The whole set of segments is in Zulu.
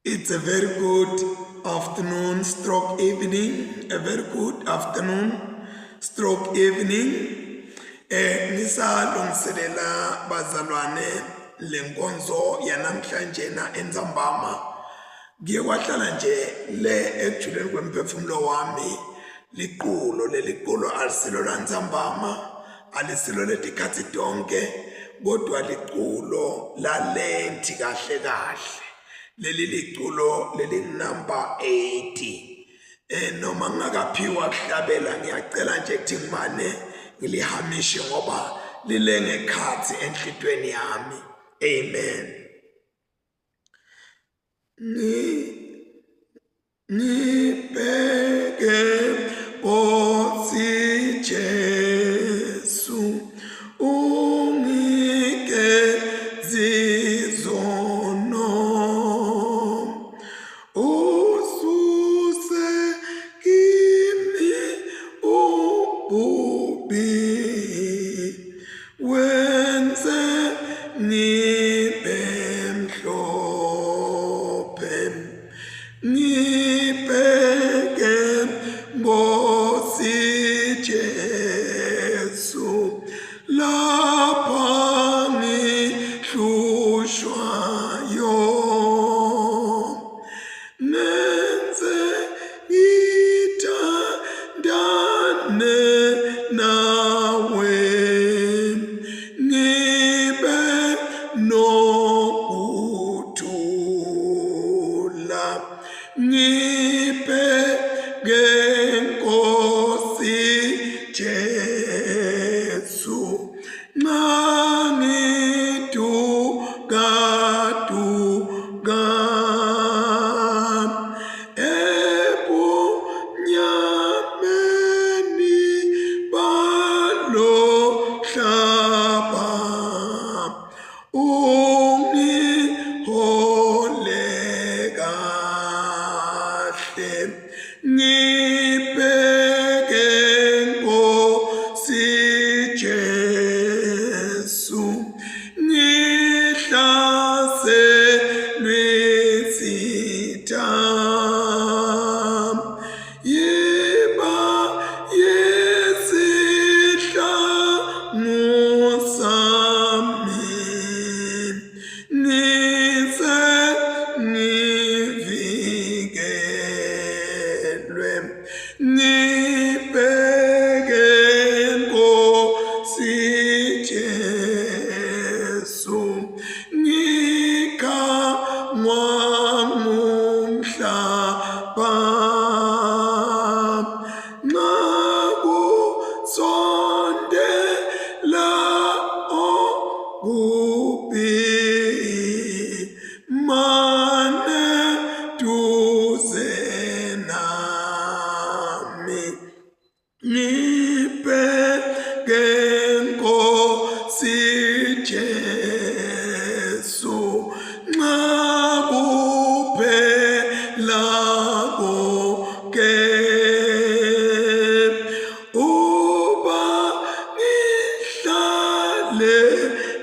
It's a very good afternoon stroke evening, a very good afternoon stroke evening. Nisalungiselela bazalwane lenkonzo yanamhlanje na eNzambama. Ngiye kwahlala nje le ekujuleni kwemphefumulo wami liqulo alisilo laNzambama, alisilo letikhatsi tonke, kodwa liqulo lalenti kahle kahle. Leli liculo leli number 80. Noma ngingakaphiwa kuhlabela ngiyacela nje ukuthi ngimane ngilihamishe ngoba lilengekhathi enhlitweni yami. Amen. Nibheke Nkosi Jesu ungikeze izono, ususe kimi ububi, wenze ngibe mhlophe. Nibheke Nkosi Jesu lapha ngihlushwayo, nenze ngithandane nawe, ngibe nokuthula. Nibheke Nkosi Jesu nxa ngidukaduka ebunyameni balo mhlaba, ungihole kahle. Nibheke Nkosi Jesu ngihlaselwe izitha, yiba yisihlangu sami, ngize ngivikelwe. Nibheke Nkosi Jesu ngikhangwa ngumhlaba, nxa kusondela okubi, mane duze nami. Nibheke Nkosi Jesu nxa kuphela konke, uba ngihlale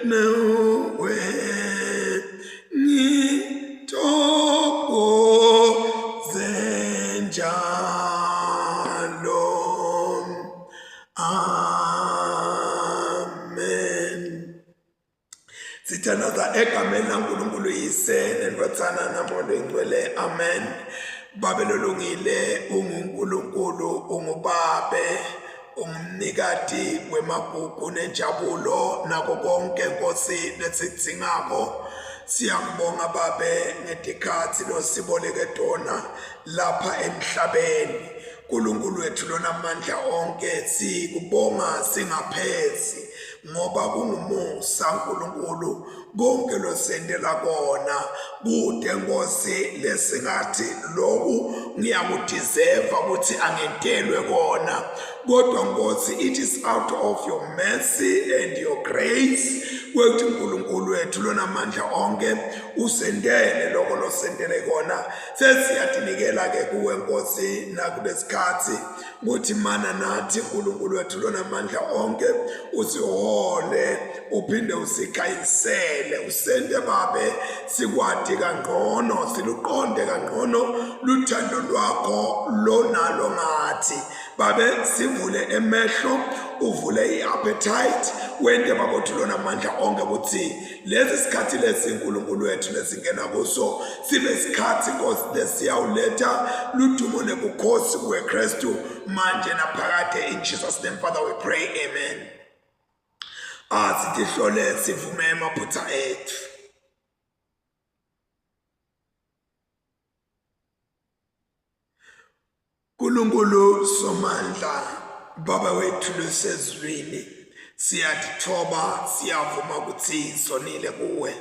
nawe ngithokoze njalo. Amen. Sithandaza egameni laNkulunkulu Yise neNdodana naMoya Oyingcwele. Amen. Babe lolungile, unguNkulunkulu, unguBabe, ungumnikati wemagugu nenjabulo nakho konke Nkosi lesikudzingako. Siyakubonga Babe ngetikhathi losiboleke tona lapha emhlabeni. Nkulunkulu wethu lona amandla onke, sikubonga singaphezi ngoba kungumusa Nkulunkulu konke losendela kona. Kude Nkosi lesingathi lokhu ngiyakudeserve ukuthi angentelwe kona, kodwa Nkosi it is out of your mercy and your grace kwethu Nkulunkulu wethu lona amandla onke usendele lokho losendele kona. Sesiyadinikela ke kuwe Nkosi nakulesikhathi ukuthi mana nathi Nkulunkulu wethu lona amandla onke usihole uphinde usikhanyisele sivumele usende babe sikwati kangcono siluqonde kangcono luthando lwakho lonalo ngathi babe sivule emehlo uvule iappetite wende babothi lona amandla onke ukuthi lezi sikhathi lesi uNkulunkulu wethu lesingena kuso sibe sikhathi Nkosi lesiyawuletha ludumo nebukhosi kuKristu manje naphakade. In Jesus name Father we pray, amen. Sihlole sivume amaphutha ethu. Nkulunkulu somandla baba wethu lusezulwini siyathoba siyavuma ukuthi sonile kuwe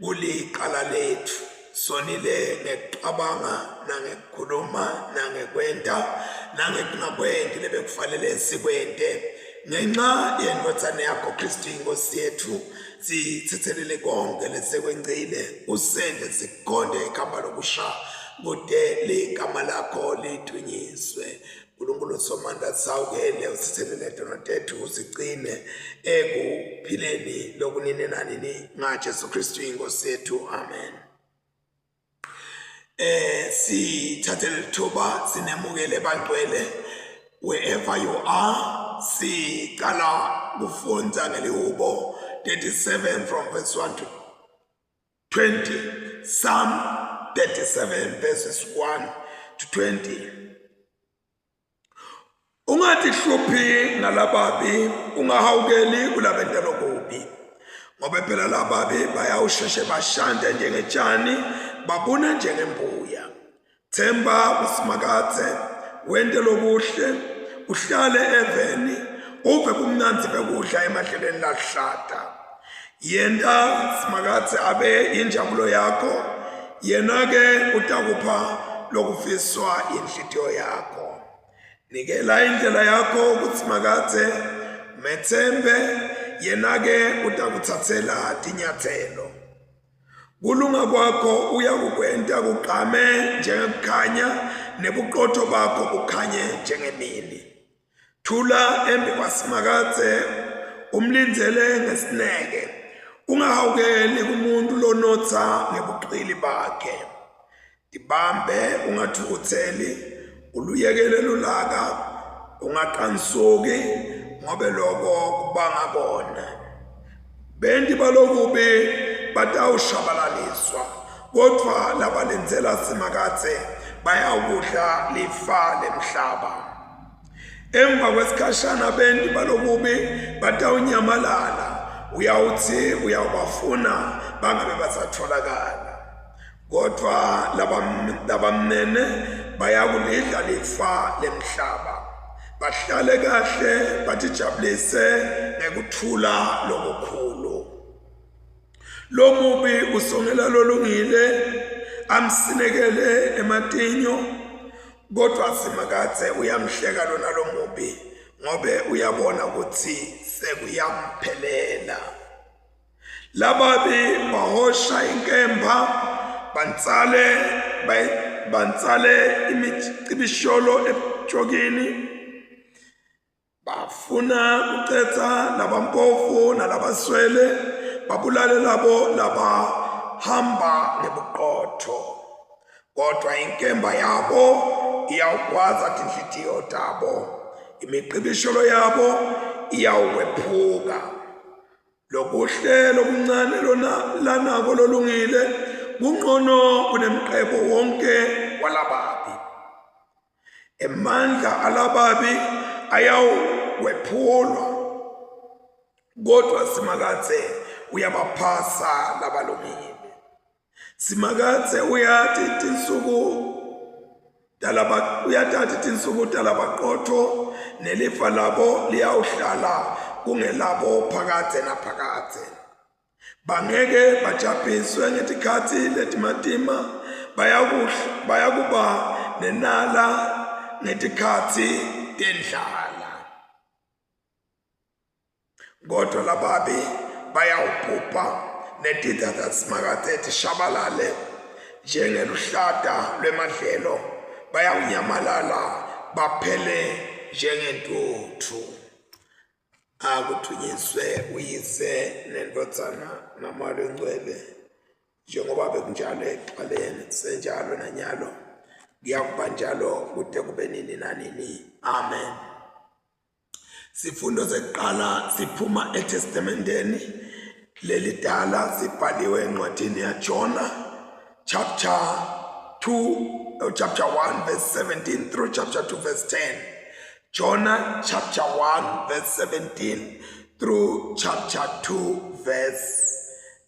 kuliqala lethu sonile ngekucabanga nangekukhuluma nangekwenta nangekungakwendi lebekufanele sikwente ngenxa yendodzana yakho Kristu inkosi yethu sithethelele konke lesekwengcile usende sikonde igama lokusha kude ligama lakho lidunyiswe. Nkulunkulu somandla sawukele usithelele dono tethu usigcine ekuphileni lokunini nanini ngaJesu Kristu inkosi yethu, amen. Sithathele lithuba sinemukele bangcwele wherever you are. Siqala kufunda ngelihubo 37 from verse 1 to 20. Psalm 37 verses 1 to 20. Ungatihluphi ngalababi, ungahawukeli kulabentelo kubi. Ngoba phela lababi bayawusheshe bashande njengetshani, babuna njengembuya. Themba usimakathe, wende lokuhle, uhlale eveni, uve kumnanzi bekudla emadlelweni lahlata. Yenda simakathe abe injabulo yakho, yena-ke utakupha lokufiswa inhlitiyo yakho. Nikela indlela yakho ukuthi makathe methembe, yena-ke utakuthathela tinyathelo. Kulunga kwakho uyakukwenta kuqame njengekukhanya, nebuqotho bakho kukhanye njengemini. Thula embi kwasimakathe, umlindzele ngesineke, ungahawukeli kumuntu lonotha ngebuqili bakhe. Dibambe ungathukutheli, uluyekele lulaka, ungaqansuki ngobe lokho kubanga bona. Bendi balokubi batawushabalaliswa, kodwa labalenzela simakathe bayawudla lifa lemhlaba. Emva kwesikhashana bendi balokubi batawunyamalala, uyawuthi uyawabafuna bangabe basatholakala. Kodwa labamnene bayakulidla lifa lemhlaba, bahlale kahle batijabulise ngekuthula lokukhulu. Lo mubi usongela lolungile, amsinekele ematinyo, kodwa simakathe uyamhleka lona lo mubi ngobe uyabona ukuthi sekuyamphelela. Lababi bahosha inkemba, bantsale imicibisholo ebujokini, bafuna kucetha labampofu nalabaswele, babulale labo labahamba ngebuqotho. Kodwa inkemba yabo iyawugwaza tinhlitiyo tabo, imiqibisholo yabo iyawwephuka. Lokuhle lokuncane lanako lolungile kungcono kunemqebo wonke walababi. Emandla alababi ayawwephulwa, kodwa simakathe uyabaphasa labalungile. Simakathe uyathatha tinsuku talabaqotho, nelifa labo liyawuhlala kungelabo phakathe naphakathe. Bangeke bajabhiswe ngetikhathi letimatima, bayakuba nenala ngetikhathi tendlala. Kodwa lababi bayawubhubha, netitha simakathe tishabalale njengeluhlata lwemadlelo, bayawunyamalala baphele njengentuthu. akuthunyiswe uyise nendodana naMoya Ongcwele njengoba bekunjalo ekuqaleni kusenjalo nanyalo kuyakuba njalo kude kube nini nanini. Amen. Sifundo zekuqala siphuma eTestamenteni lelidala sibhaliwe encwadini yaJona chapter 1 verse 17 through chapter 2 verse 10. Jonah chapter 1 verse 17 through chapter 2 verse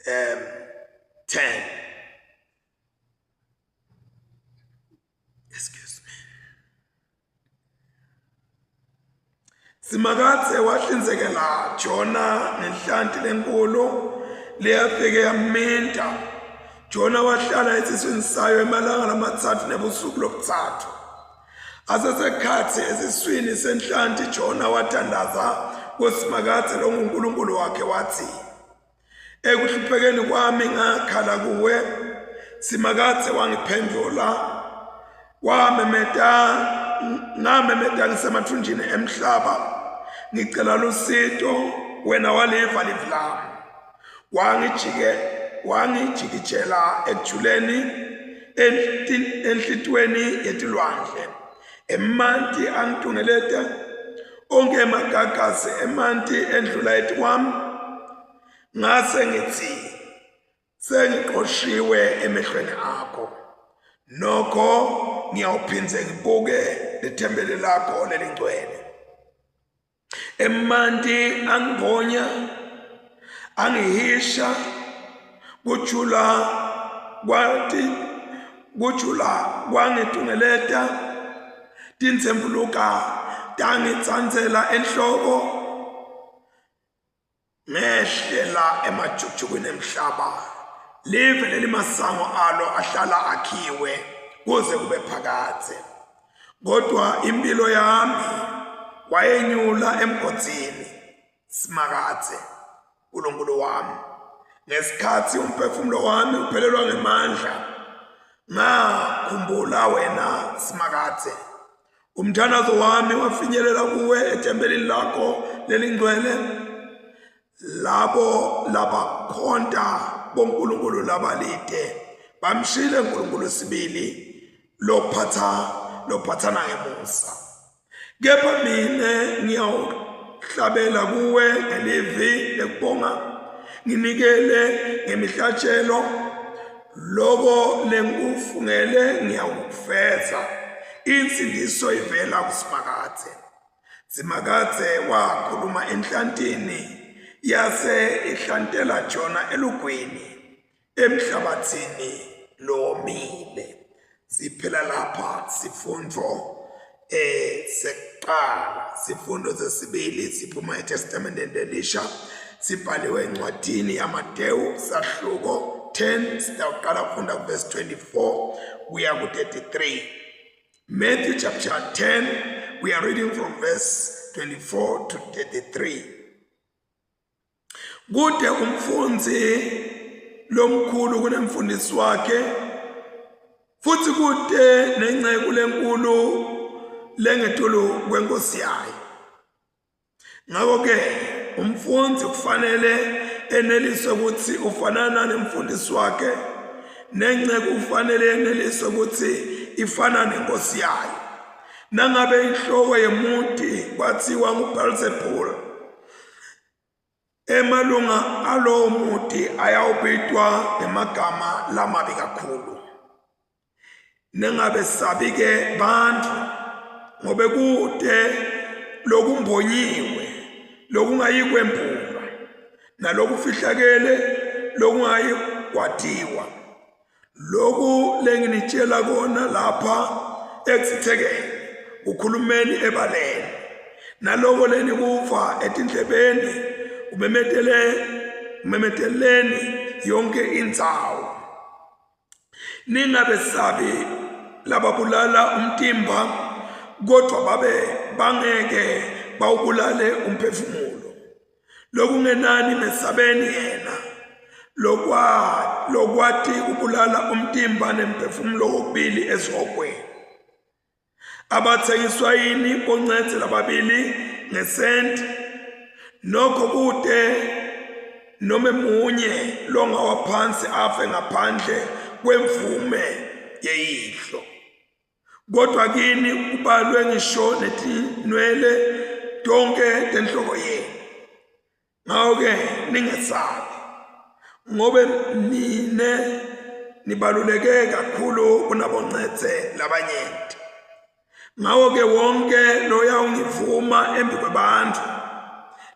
10. Excuse me. Simakathe wahlinzekela Jonah nenhlanti lenkulu leyafike yaminta. Jonah wahlala esiswini sayo emalanga lamathathu nebusuku lobuthathu. Asesekhathi esiswini senhlanti Jonah wathandaza kuSimakathe lo nguNkulunkulu wakhe wathi, ekuhluphekeni kwami ngakhala kuwe, Simakathe wangiphendula. Ngamemeta ngisemathunjini emhlaba, ngicela lusito, wena waliva livi lami. Wangijikijela ekujuleni enhlitweni yetilwandle. Emanti angitungeleta, onke magagasi emanti endlula eti kwami. Ngase ngithi, sengiqoshiwe emehlweni akho. Nokho ngiyawuphindze ngibuke lethempeli lakho lelingcwele. Emanti angigonya, angihisha, kujula kwangitungeleta, tinzembuluka tangitsandzela enhloko, ngehlela emajukujukwini emhlaba. Live lelimasango alo ahlala akhiwe kuze kube phakathe. Kodwa impilo yami wayenyula emgodzini Simakathe uNkulunkulu wami. Ngesikhathi umphefumulo wami uphelelwa ngamandla, ngakhumbula wena Simakathe. Umthandazo wami wafinyelela kuwe ethempelini lakho lelingcwele. Labo labakhonta bonkulunkulu labalide bamshile uNkulunkulu sibili lophathana ngemusa. Kepha mina ngiyawuhlabela kuwe ngelivi lekubonga, nginikele ngemihlatshelo. Loko lengufungele ngiyawufeza, insindiso ivela kuSimakathe. Simakathe wakhuluma enhlantini yase ihlantela Jonah elugwini emhlabathini lomile. Siphela lapha sifundo sekuqala. Sifundo zesibili siphuma eTestamenteni elisha sibhaliwe encwadini yaMateyu sahluko 10 sitaqala kufunda kuverse 24 kuya ku-33. Matthew chapter 10 we are reading from verse 24 to 33. Kude umfundzi lomkhulu kunemfundisi wakhe, futhi kude nenceku lenkulu lengetulu kwenkosi yayo. Ngakho-ke umfundzi kufanele eneliswe ukuthi ufanana nemfundisi wakhe, nenceku kufanele eneliswe ukuthi ifana nenkosi yayo. Nangabe inhloko yemuti kwathiwa nguBeelzebul, emalunga alowo muti ayawubitwa ngemagama lamabi kakhulu. Nengabesabi-ke bantu, ngobe kude lokumbonyiwe lokungayikwembulwa, nalokufihlakele lokungayikwatiwa. Loku lenginitshela kona lapha ekusithekeni, ukhulumeni ebaleni, naloko lenikuva etindlebeni umemeteleni yonke indzawo. Ningabesabi lababulala umtimba, kodwa bangeke bawubulale umphefumulo. Lokungenani mesabeni yena, lokwati kubulala umtimba nemphefumulo wokubili ezihokweni. Abathengiswa yini boncetse lababili ngesenti, nokho kude noma emunye longawaphansi afe ngaphandle kwemvume yeyihlo. Kodwa kini kubalwe ngisho netinwele tonke tenhloko yenu. Ngakho-ke ningesabi, ngobe nine nibaluleke kakhulu kunaboncetse labanyenti. Ngakho-ke wonke loya ungivuma embi kwabantu,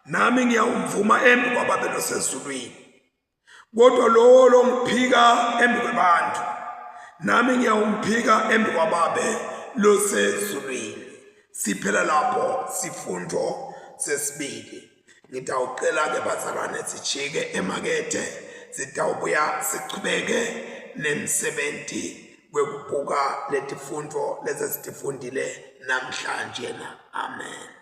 nami ngiyawumvuma embi kwaBaba losezulwini. Kodwa lowo longiphika embi kwabantu, nami ngiyawumphika embi kwaBaba losezulwini. Siphela lapho sifundo sesibili. Ngitawucela-ke bazalwane sijike emakethe, sitawubuya sichubeke nemsebenzi wekubuka letifundo lezi sitifundile namhlanje. Amen.